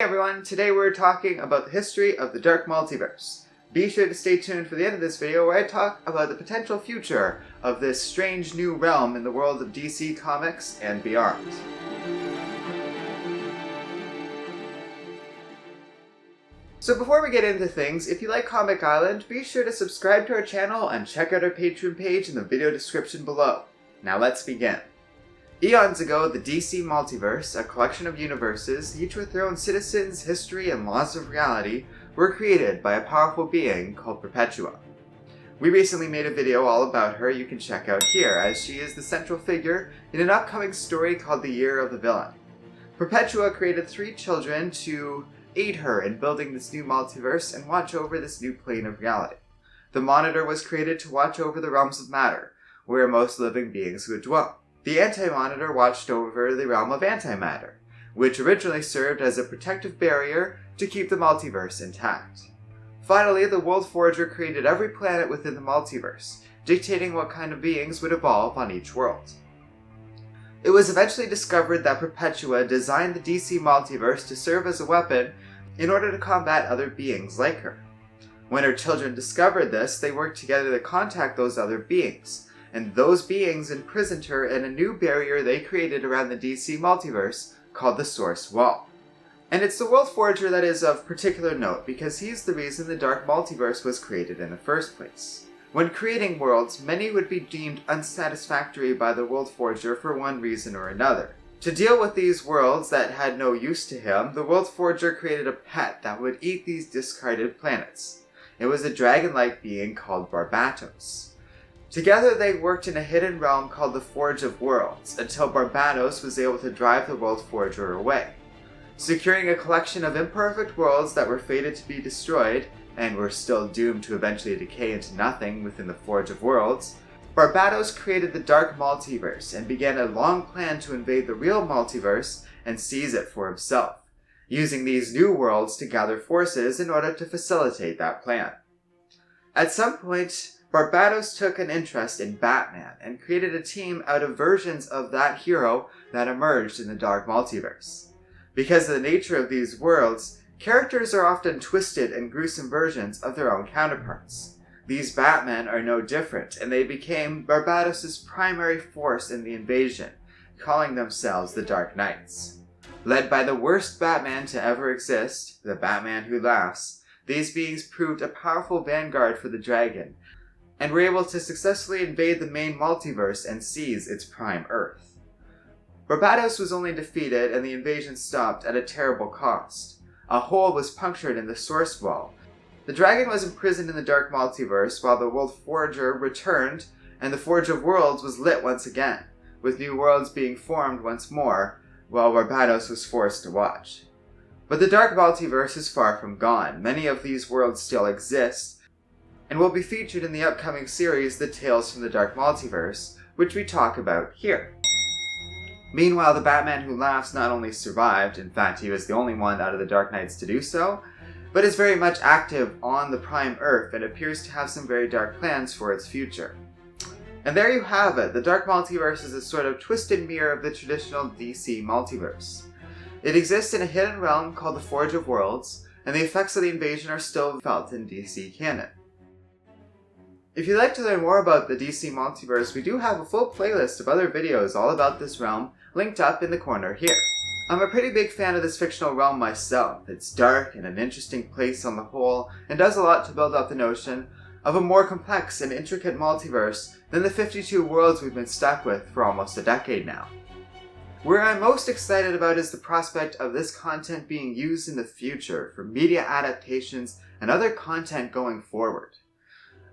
Hey everyone, today we're talking about the history of the Dark Multiverse. Be sure to stay tuned for the end of this video where I talk about the potential future of this strange new realm in the world of DC Comics and beyond. So before we get into things, if you like Comic Island, be sure to subscribe to our channel and check out our Patreon page in the video description below. Now let's begin. Eons ago, the DC Multiverse, a collection of universes, each with their own citizens, history, and laws of reality, were created by a powerful being called Perpetua. We recently made a video all about her you can check out here, as she is the central figure in an upcoming story called The Year of the Villain. Perpetua created 3 children to aid her in building this new multiverse and watch over this new plane of reality. The Monitor was created to watch over the realms of matter, where most living beings would dwell. The Anti-Monitor watched over the realm of antimatter, which originally served as a protective barrier to keep the multiverse intact. Finally, the World Forger created every planet within the multiverse, dictating what kind of beings would evolve on each world. It was eventually discovered that Perpetua designed the DC Multiverse to serve as a weapon in order to combat other beings like her. When her children discovered this, they worked together to contact those other beings, and those beings imprisoned her in a new barrier they created around the DC Multiverse called the Source Wall. And it's the World Forger that is of particular note because he's the reason the Dark Multiverse was created in the first place. When creating worlds, many would be deemed unsatisfactory by the World Forger for one reason or another. To deal with these worlds that had no use to him, the World Forger created a pet that would eat these discarded planets. It was a dragon-like being called Barbatos. Together they worked in a hidden realm called the Forge of Worlds, until Barbatos was able to drive the World Forger away. Securing a collection of imperfect worlds that were fated to be destroyed, and were still doomed to eventually decay into nothing within the Forge of Worlds, Barbatos created the Dark Multiverse and began a long plan to invade the real multiverse and seize it for himself, using these new worlds to gather forces in order to facilitate that plan. At some point, Barbatos took an interest in Batman and created a team out of versions of that hero that emerged in the Dark Multiverse. Because of the nature of these worlds, characters are often twisted and gruesome versions of their own counterparts. These Batmen are no different, and they became Barbatos' primary force in the invasion, calling themselves the Dark Knights. Led by the worst Batman to ever exist, the Batman Who Laughs, these beings proved a powerful vanguard for the Dragon, and were able to successfully invade the main multiverse and seize its prime Earth. Barbatos was only defeated and the invasion stopped at a terrible cost. A hole was punctured in the Source Wall. The Dragon was imprisoned in the Dark Multiverse while the World Forger returned and the Forge of Worlds was lit once again, with new worlds being formed once more, while Barbatos was forced to watch. But the Dark Multiverse is far from gone. Many of these worlds still exist, and will be featured in the upcoming series The Tales from the Dark Multiverse, which we talk about here. Meanwhile, the Batman Who Laughs not only survived, in fact he was the only one out of the Dark Knights to do so, but is very much active on the Prime Earth and appears to have some very dark plans for its future. And there you have it, the Dark Multiverse is a sort of twisted mirror of the traditional DC Multiverse. It exists in a hidden realm called the Forge of Worlds, and the effects of the invasion are still felt in DC canon. If you'd like to learn more about the DC Multiverse, we do have a full playlist of other videos all about this realm linked up in the corner here. I'm a pretty big fan of this fictional realm myself. It's dark and an interesting place on the whole, and does a lot to build up the notion of a more complex and intricate multiverse than the 52 worlds we've been stuck with for almost a decade now. Where I'm most excited about is the prospect of this content being used in the future for media adaptations and other content going forward.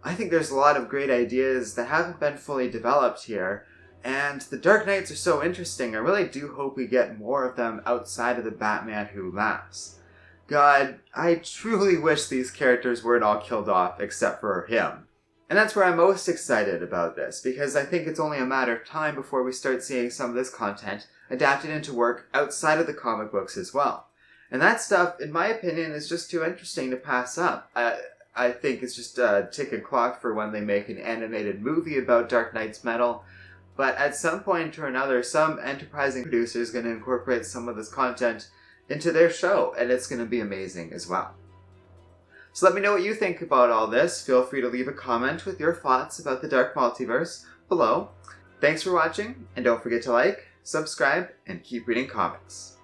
I think there's a lot of great ideas that haven't been fully developed here, and the Dark Knights are so interesting. I really do hope we get more of them outside of the Batman Who Laughs. God, I truly wish these characters weren't all killed off except for him. And that's where I'm most excited about this, because I think it's only a matter of time before we start seeing some of this content adapted into work outside of the comic books as well. And that stuff, in my opinion, is just too interesting to pass up. I think it's just a ticking clock for when they make an animated movie about Dark Knight's metal, But at some point or another, some enterprising producer is going to incorporate some of this content into their show, and it's going to be amazing as well. So let me know what you think about all this. Feel free to leave a comment with your thoughts about the Dark Multiverse below. Thanks for watching, and don't forget to like, subscribe, and keep reading comics.